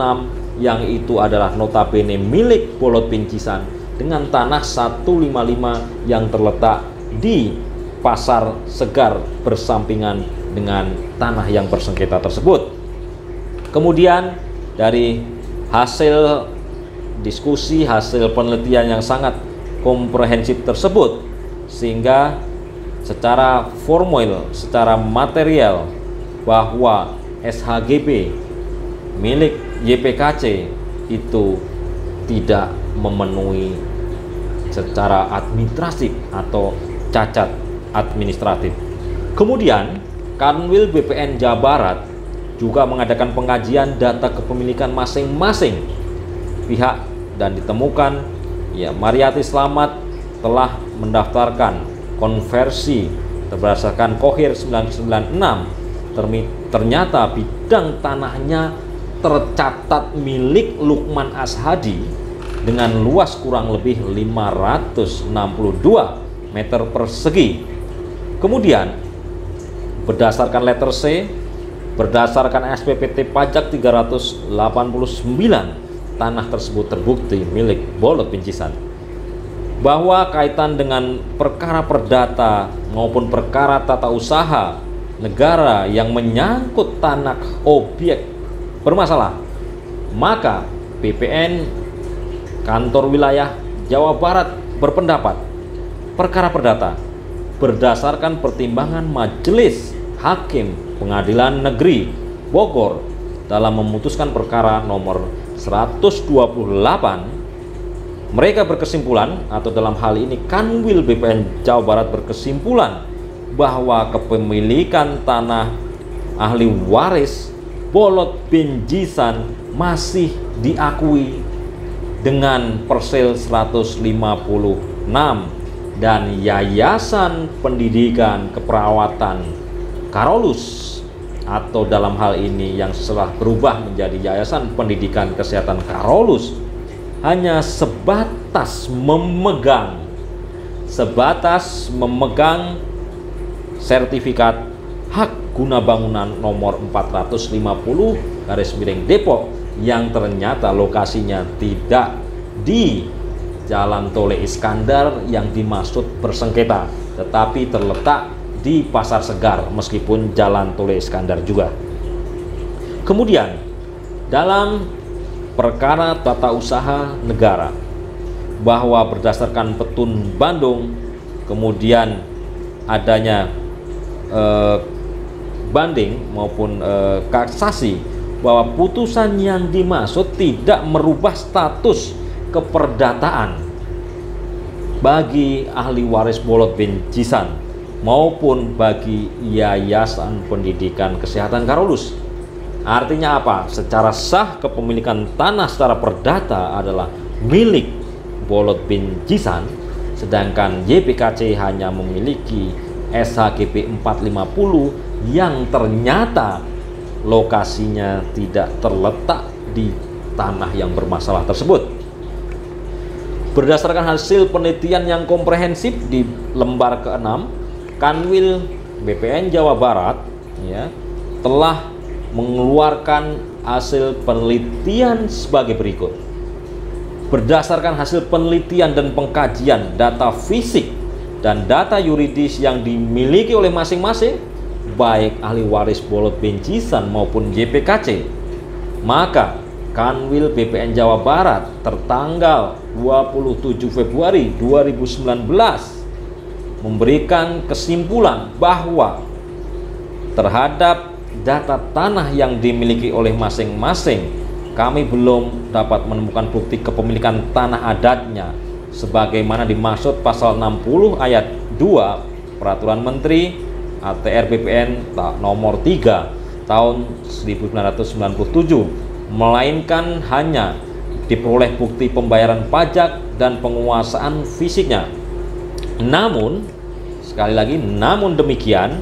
yang itu adalah notabene milik Bolot bin Jisan dengan tanah 155 yang terletak di Pasar Segar bersampingan dengan tanah yang bersengketa tersebut. Kemudian dari hasil diskusi, hasil penelitian yang sangat komprehensif tersebut, sehingga secara formal, secara material bahwa SHGB milik YPKC itu tidak memenuhi secara administratif atau cacat administratif. Kemudian Kanwil BPN Jawa Barat juga mengadakan pengajian data kepemilikan masing-masing pihak dan ditemukan ya Mariati Slamet telah mendaftarkan konversi berdasarkan Kohir 996. Ternyata bidang tanahnya tercatat milik Lukman Hashadi dengan luas kurang lebih 562 meter persegi. Kemudian berdasarkan letter C, berdasarkan SPPT pajak 389, tanah tersebut terbukti milik Bolot bin Jisan. Bahwa kaitan dengan perkara perdata maupun perkara tata usaha negara yang menyangkut tanah objek bermasalah, maka BPN Kantor Wilayah Jawa Barat berpendapat perkara perdata berdasarkan pertimbangan Majelis Hakim Pengadilan Negeri Bogor dalam memutuskan perkara nomor 128. Mereka berkesimpulan, atau dalam hal ini Kanwil BPN Jawa Barat berkesimpulan bahwa kepemilikan tanah ahli waris Bolot bin Jisan masih diakui dengan Persil 156 dan Yayasan Pendidikan Keperawatan Carolus, atau dalam hal ini yang setelah berubah menjadi Yayasan Pendidikan Kesehatan Carolus, hanya sebatas memegang sertifikat hak guna bangunan nomor 450 Depok yang ternyata lokasinya tidak di Jalan Tole Iskandar yang dimaksud bersengketa, tetapi terletak di Pasar Segar meskipun Jalan Tole Iskandar juga. Kemudian dalam perkara tata usaha negara, bahwa berdasarkan Petun Bandung, kemudian adanya banding maupun kasasi, bahwa putusan yang dimaksud tidak merubah status keperdataan bagi ahli waris Bolot bin Jisan maupun bagi Yayasan Pendidikan Kesehatan Carolus. Artinya apa? Secara sah kepemilikan tanah secara perdata adalah milik Bolot bin Jisan, sedangkan YPKC hanya memiliki SHGB 450 yang ternyata lokasinya tidak terletak di tanah yang bermasalah tersebut. Berdasarkan hasil penelitian yang komprehensif di lembar ke-6, Kanwil BPN Jawa Barat telah mengeluarkan hasil penelitian sebagai berikut. Berdasarkan hasil penelitian dan pengkajian data fisik dan data yuridis yang dimiliki oleh masing-masing, baik ahli waris Bolot bin Jisan maupun YPKC, maka Kanwil BPN Jawa Barat tertanggal 27 Februari 2019 memberikan kesimpulan bahwa terhadap data tanah yang dimiliki oleh masing-masing, kami belum dapat menemukan bukti kepemilikan tanah adatnya sebagaimana dimaksud pasal 60 ayat 2 Peraturan Menteri ATR BPN nomor 3 tahun 1997, melainkan hanya diperoleh bukti pembayaran pajak dan penguasaan fisiknya. Namun, sekali lagi, namun demikian,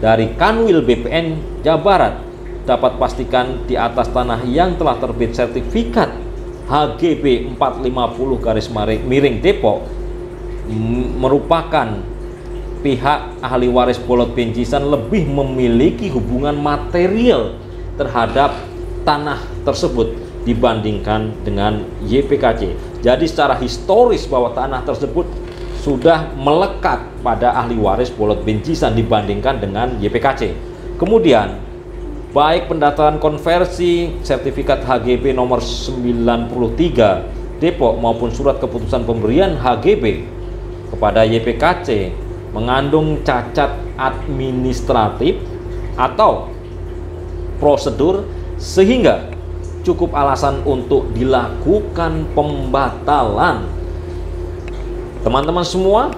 dari Kanwil BPN Jawa Barat dapat pastikan di atas tanah yang telah terbit sertifikat HGB 450 Depok merupakan pihak ahli waris Bolot bin Jisan lebih memiliki hubungan material terhadap tanah tersebut dibandingkan dengan YPKC. Jadi secara historis bahwa tanah tersebut sudah melekat pada ahli waris Bolot bin Jisan dibandingkan dengan YPKC. Kemudian baik pendaftaran konversi sertifikat HGB nomor 93 Depok maupun surat keputusan pemberian HGB kepada YPKC mengandung cacat administratif atau prosedur sehingga cukup alasan untuk dilakukan pembatalan. Teman-teman semua,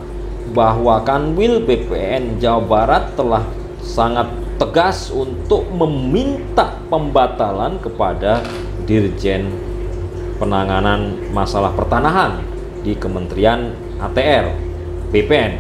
bahwa Kanwil BPN Jawa Barat telah sangat tegas untuk meminta pembatalan kepada Dirjen Penanganan Masalah Pertanahan di Kementerian ATR BPN.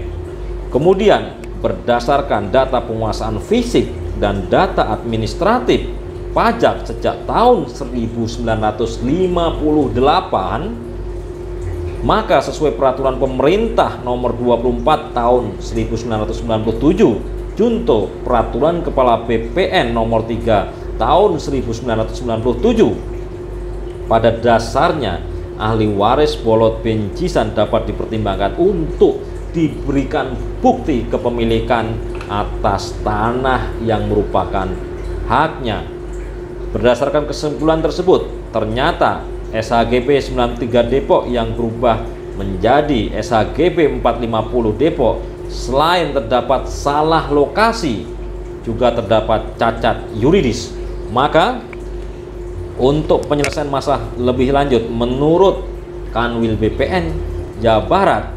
Kemudian berdasarkan data penguasaan fisik dan data administratif pajak sejak tahun 1958, maka sesuai peraturan pemerintah nomor 24 tahun 1997 junto peraturan kepala BPN nomor 3 tahun 1997, pada dasarnya ahli waris Bolot bin Jisan dapat dipertimbangkan untuk diberikan bukti kepemilikan atas tanah yang merupakan haknya. Berdasarkan kesimpulan tersebut, ternyata SHGB 93 Depok yang berubah menjadi SHGB 450 Depok selain terdapat salah lokasi, juga terdapat cacat yuridis. Maka untuk penyelesaian masalah lebih lanjut, menurut Kanwil BPN Jawa Barat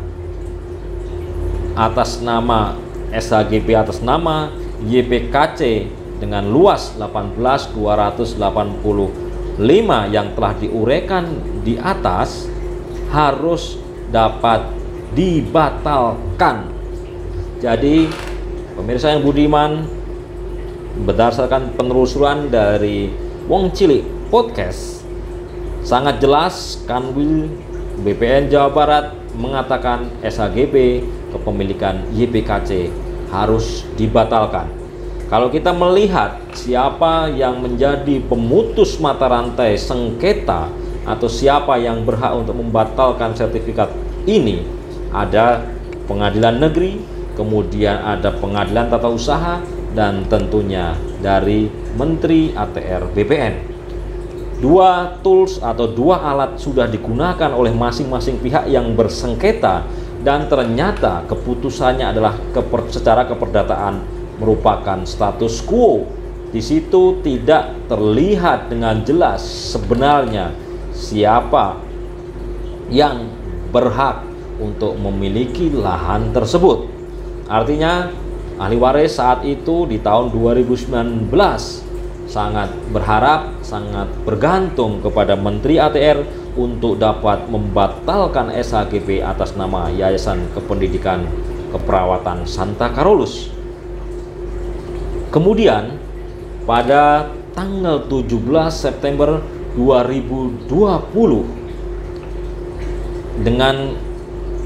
atas nama SHGB atas nama YPKC dengan luas 18.285 yang telah diuraikan di atas harus dapat dibatalkan. Jadi pemirsa yang budiman, berdasarkan penelusuran dari Wong Cilik Podcast, sangat jelas Kanwil BPN Jawa Barat mengatakan SHGB kepemilikan YPKC harus dibatalkan. Kalau kita melihat siapa yang menjadi pemutus mata rantai sengketa atau siapa yang berhak untuk membatalkan sertifikat ini, ada pengadilan negeri, kemudian ada pengadilan tata usaha, dan tentunya dari Menteri ATR BPN. Dua tools atau dua alat sudah digunakan oleh masing-masing pihak yang bersengketa, dan ternyata keputusannya adalah secara keperdataan merupakan status quo. Di situ tidak terlihat dengan jelas sebenarnya siapa yang berhak untuk memiliki lahan tersebut. Artinya ahli waris saat itu di tahun 2019 sangat berharap, sangat bergantung kepada Menteri ATR untuk dapat membatalkan SHGP atas nama Yayasan Kependidikan Keperawatan Santa Carolus. Kemudian pada tanggal 17 September 2020 dengan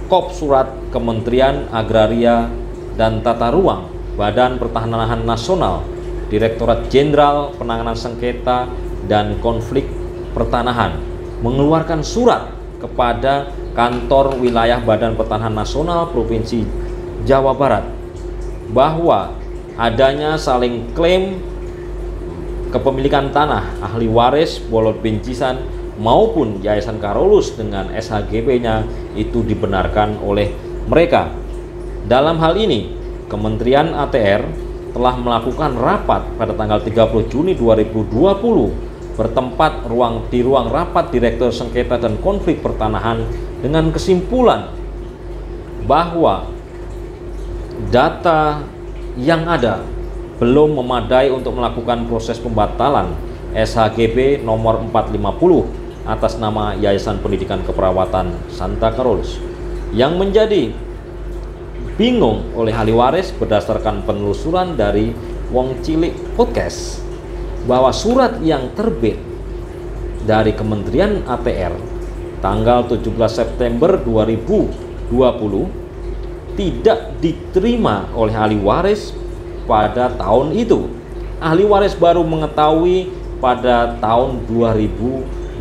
kop surat Kementerian Agraria dan Tata Ruang, Badan Pertanahan Nasional, Direktorat Jenderal Penanganan Sengketa dan Konflik Pertanahan mengeluarkan surat kepada Kantor Wilayah Badan Pertanahan Nasional Provinsi Jawa Barat bahwa adanya saling klaim kepemilikan tanah ahli waris Bolot Bencisan maupun Yayasan Carolus dengan SHGP-nya itu dibenarkan oleh mereka. Dalam hal ini, Kementerian ATR telah melakukan rapat pada tanggal 30 Juni 2020 bertempat di ruang rapat Direktur Sengketa dan Konflik Pertanahan dengan kesimpulan bahwa data yang ada belum memadai untuk melakukan proses pembatalan SHGP nomor 450 atas nama Yayasan Pendidikan Keperawatan Santa Carolus. Yang menjadi bingung oleh ahli waris berdasarkan penelusuran dari Wong Cilik Podcast bahwa surat yang terbit dari Kementerian ATR tanggal 17 September 2020 tidak diterima oleh ahli waris pada tahun itu. Ahli waris baru mengetahui pada tahun 2022.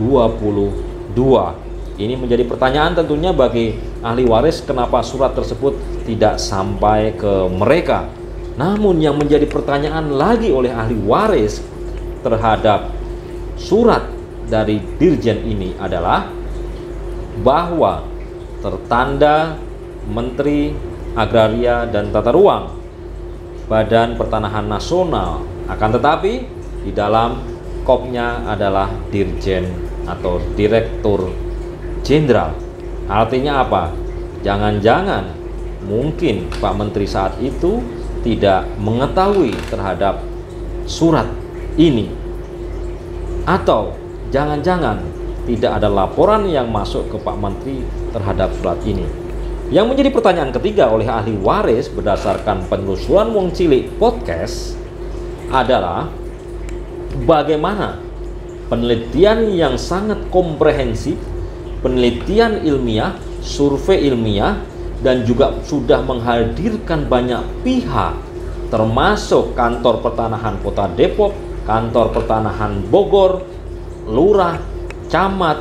Ini menjadi pertanyaan tentunya bagi ahli waris kenapa surat tersebut tidak sampai ke mereka. Namun yang menjadi pertanyaan lagi oleh ahli waris terhadap surat dari Dirjen ini adalah bahwa tertanda Menteri Agraria dan Tata Ruang Badan Pertanahan Nasional, akan tetapi di dalam kopnya adalah Dirjen atau Direktur Jenderal. Artinya apa? Jangan-jangan mungkin Pak Menteri saat itu tidak mengetahui terhadap surat ini, atau jangan-jangan tidak ada laporan yang masuk ke Pak Menteri terhadap surat ini. Yang menjadi pertanyaan ketiga oleh ahli waris berdasarkan penelusuran Wong Cilik Podcast adalah bagaimana penelitian yang sangat komprehensif, penelitian ilmiah, survei ilmiah, dan juga sudah menghadirkan banyak pihak termasuk Kantor Pertanahan Kota Depok, Kantor Pertanahan Bogor, Lurah, Camat,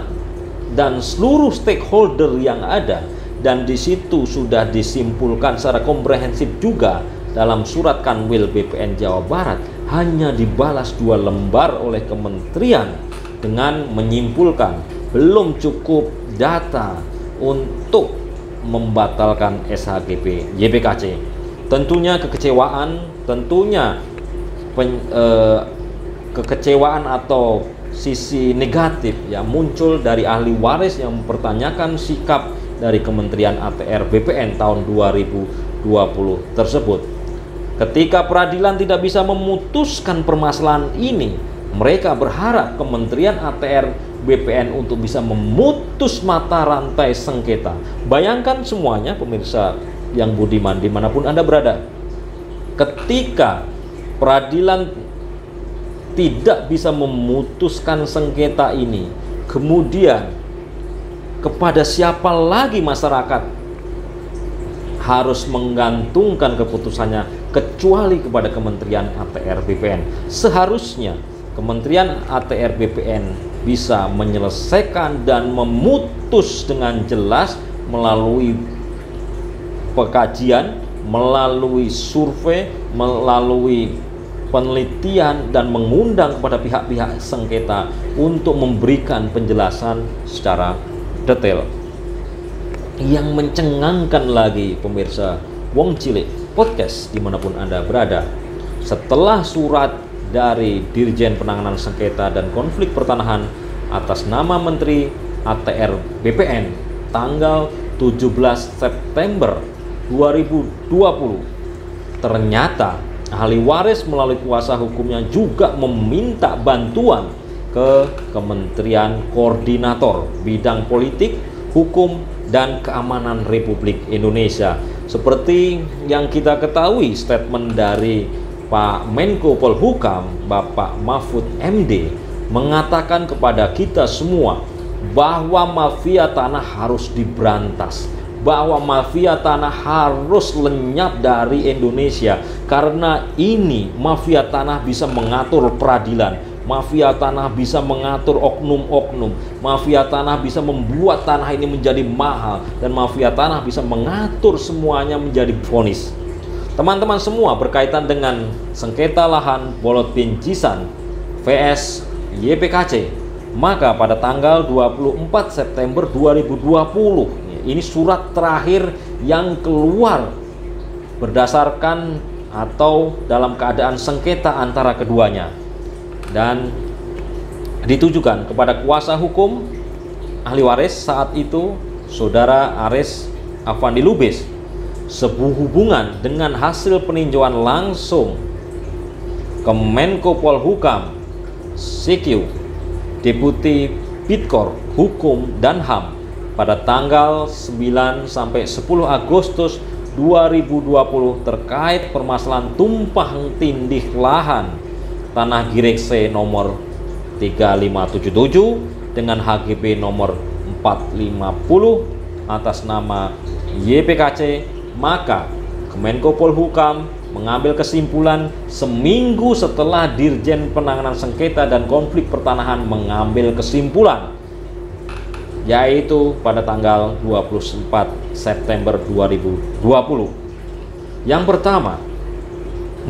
dan seluruh stakeholder yang ada. Dan di situ sudah disimpulkan secara komprehensif juga dalam surat Kanwil BPN Jawa Barat hanya dibalas 2 lembar oleh kementerian dengan menyimpulkan belum cukup data untuk membatalkan SHGP YPKC. Tentunya kekecewaan, kekecewaan atau sisi negatif yang muncul dari ahli waris yang mempertanyakan sikap dari Kementerian ATR BPN tahun 2020 tersebut. Ketika peradilan tidak bisa memutuskan permasalahan ini, mereka berharap Kementerian ATR BPN untuk bisa memutus mata rantai sengketa. Bayangkan semuanya pemirsa yang budiman dimanapun Anda berada, ketika peradilan tidak bisa memutuskan sengketa ini, kemudian kepada siapa lagi masyarakat harus menggantungkan keputusannya kecuali kepada Kementerian ATR BPN. Seharusnya Kementerian ATR BPN bisa menyelesaikan dan memutus dengan jelas melalui pengkajian, melalui survei, melalui penelitian, dan mengundang kepada pihak-pihak sengketa untuk memberikan penjelasan secara detail. Yang mencengangkan lagi pemirsa Wong Cilik Podcast dimanapun Anda berada, setelah surat dari Dirjen Penanganan Sengketa dan Konflik Pertanahan atas nama Menteri ATR BPN tanggal 17 September 2020, ternyata ahli waris melalui kuasa hukumnya juga meminta bantuan ke Kementerian Koordinator Bidang Politik, Hukum, dan Keamanan Republik Indonesia. Seperti yang kita ketahui, statement dari Pak Menko Polhukam, Bapak Mahfud MD, mengatakan kepada kita semua bahwa mafia tanah harus diberantas, bahwa mafia tanah harus lenyap dari Indonesia, karena ini mafia tanah bisa mengatur peradilan, mafia tanah bisa mengatur oknum-oknum, mafia tanah bisa membuat tanah ini menjadi mahal, dan mafia tanah bisa mengatur semuanya menjadi vonis. Teman-teman semua, berkaitan dengan sengketa lahan Bolot Bencisan vs YPKC, maka pada tanggal 24 September 2020, ini surat terakhir yang keluar berdasarkan atau dalam keadaan sengketa antara keduanya, dan ditujukan kepada kuasa hukum ahli waris saat itu, Saudara Aris Afandi Lubis, sehubungan dengan hasil peninjauan langsung Kemenko Polhukam, CQ, Deputi Bitkor Hukum dan HAM pada tanggal 9 sampai 10 Agustus 2020 terkait permasalahan tumpang tindih lahan tanah Girekse nomor 3577 dengan HGB nomor 450 atas nama YPKC, maka Kemenko Polhukam mengambil kesimpulan seminggu setelah Dirjen Penanganan Sengketa dan Konflik Pertanahan mengambil kesimpulan, yaitu pada tanggal 24 September 2020. Yang pertama,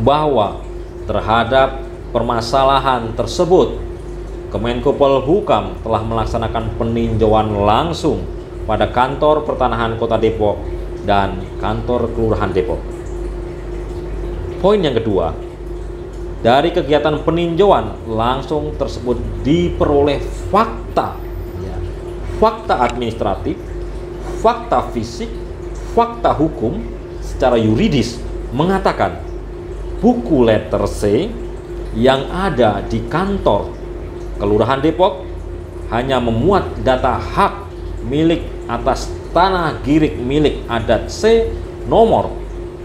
bahwa terhadap permasalahan tersebut Kemenko Polhukam telah melaksanakan peninjauan langsung pada kantor pertanahan Kota Depok dan kantor Kelurahan Depok. Poin yang kedua, dari kegiatan peninjauan langsung tersebut diperoleh fakta administratif, fakta fisik, fakta hukum secara yuridis mengatakan buku letter C yang ada di kantor Kelurahan Depok hanya memuat data hak milik atas tanah Girik milik adat C nomor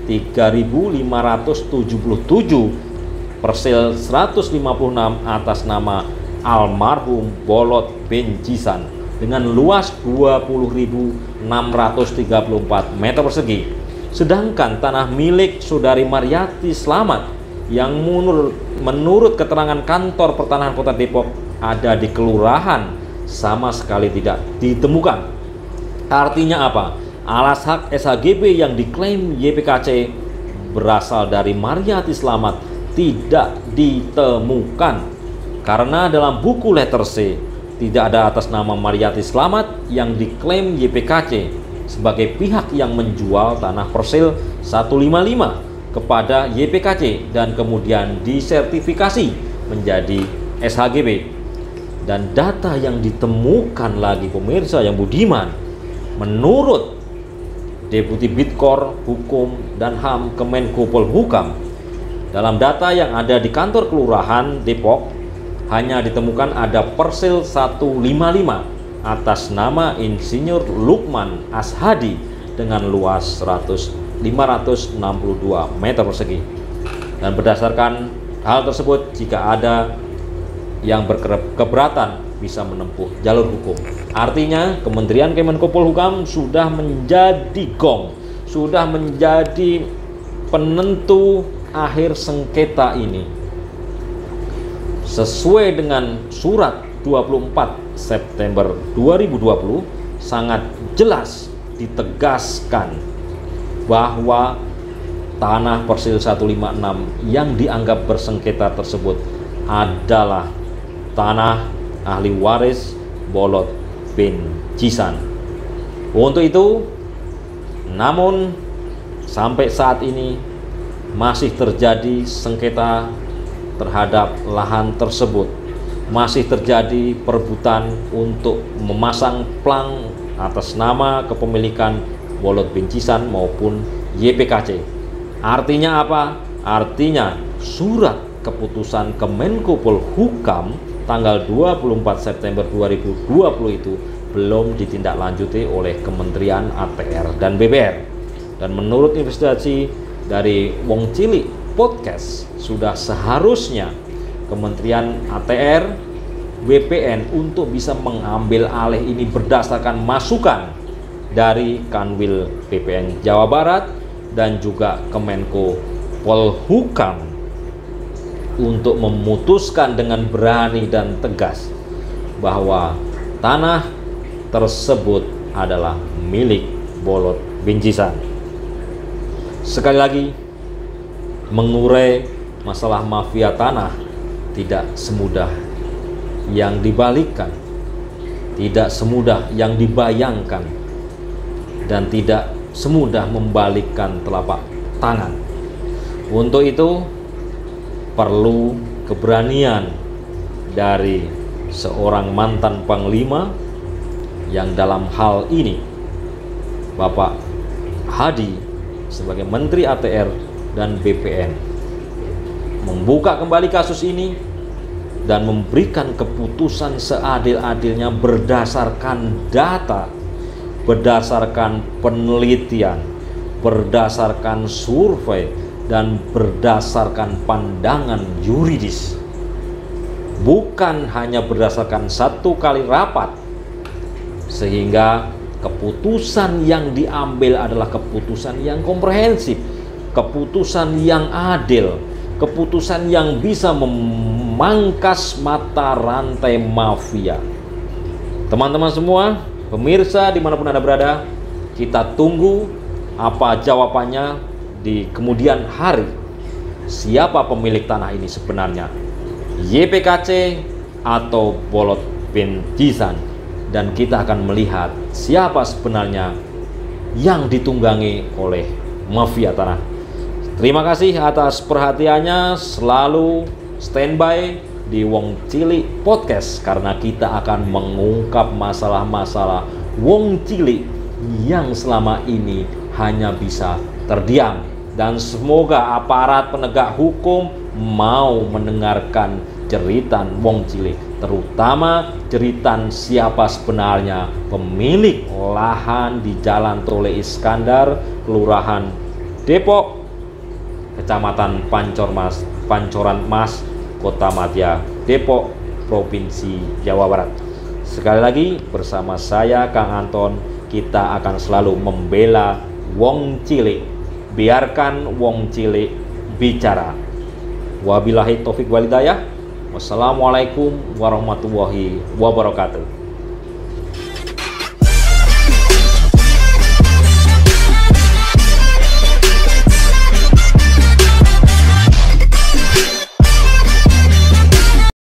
3577 persil 156 atas nama almarhum Bolot Bencisan dengan luas 20.634 meter persegi. Sedangkan tanah milik Saudari Mariyati Slamet yang menurut keterangan kantor pertanahan Kota Depok ada di kelurahan sama sekali tidak ditemukan. Artinya apa? Alas hak SHGB yang diklaim YPKC berasal dari Mariyati Slamet tidak ditemukan, karena dalam buku letter C tidak ada atas nama Mariyati Slamet yang diklaim YPKC sebagai pihak yang menjual tanah persil 155 kepada YPKC dan kemudian disertifikasi menjadi SHGB. Dan data yang ditemukan lagi, pemirsa yang budiman, menurut Deputi Bitkor Hukum dan HAM Kemenko Polhukam, dalam data yang ada di kantor Kelurahan Depok hanya ditemukan ada persil 155 atas nama Insinyur Lukman Ashadi dengan luas 562 meter persegi. Dan berdasarkan hal tersebut, jika ada yang berkeberatan bisa menempuh jalur hukum. Artinya Kementerian Kemenko Polhukam sudah menjadi gong, sudah menjadi penentu akhir sengketa ini. Sesuai dengan surat 24 September 2020 sangat jelas ditegaskan bahwa tanah persil 156 yang dianggap bersengketa tersebut adalah tanah ahli waris Bolot Bencisan. Untuk itu, namun sampai saat ini masih terjadi sengketa terhadap lahan tersebut, masih terjadi perebutan untuk memasang plang atas nama kepemilikan Bolot Bincisan maupun YPKC. Artinya apa? Artinya surat keputusan Kemenko Polhukam tanggal 24 September 2020 itu belum ditindaklanjuti oleh Kementerian ATR dan BPR. Dan menurut investigasi dari Wong Cilik Podcast, sudah seharusnya Kementerian ATR BPN untuk bisa mengambil alih ini berdasarkan masukan dari Kanwil BPN Jawa Barat dan juga Kemenko Polhukam untuk memutuskan dengan berani dan tegas bahwa tanah tersebut adalah milik Bolot Bincisan. Sekali lagi, mengurai masalah mafia tanah tidak semudah yang dibalikkan, tidak semudah yang dibayangkan, dan tidak semudah membalikkan telapak tangan. Untuk itu perlu keberanian dari seorang mantan panglima yang dalam hal ini Bapak Hadi sebagai Menteri ATR dan BPN membuka kembali kasus ini dan memberikan keputusan seadil-adilnya berdasarkan data, berdasarkan penelitian, berdasarkan survei, dan berdasarkan pandangan yuridis. Bukan hanya berdasarkan satu kali rapat, sehingga keputusan yang diambil adalah keputusan yang komprehensif, keputusan yang adil, keputusan yang bisa memangkas mata rantai mafia. Teman-teman semua, pemirsa dimanapun Anda berada, kita tunggu apa jawabannya di kemudian hari. Siapa pemilik tanah ini sebenarnya? YPKC atau Bolot Bincisan? Dan kita akan melihat siapa sebenarnya yang ditunggangi oleh mafia tanah. Terima kasih atas perhatiannya. Selalu standby di Wong Cilik Podcast, karena kita akan mengungkap masalah-masalah Wong Cilik yang selama ini hanya bisa terdiam. Dan semoga aparat penegak hukum mau mendengarkan jeritan Wong Cilik, terutama jeritan siapa sebenarnya pemilik lahan di Jalan Tole Iskandar, Kelurahan Depok, Kecamatan Pancoran Mas, Kota Madya, Depok, Provinsi Jawa Barat. Sekali lagi bersama saya Kang Anton, kita akan selalu membela Wong Cilik. Biarkan Wong Cilik bicara. Wabillahi taufik walhidayah. Wassalamualaikum warahmatullahi wabarakatuh.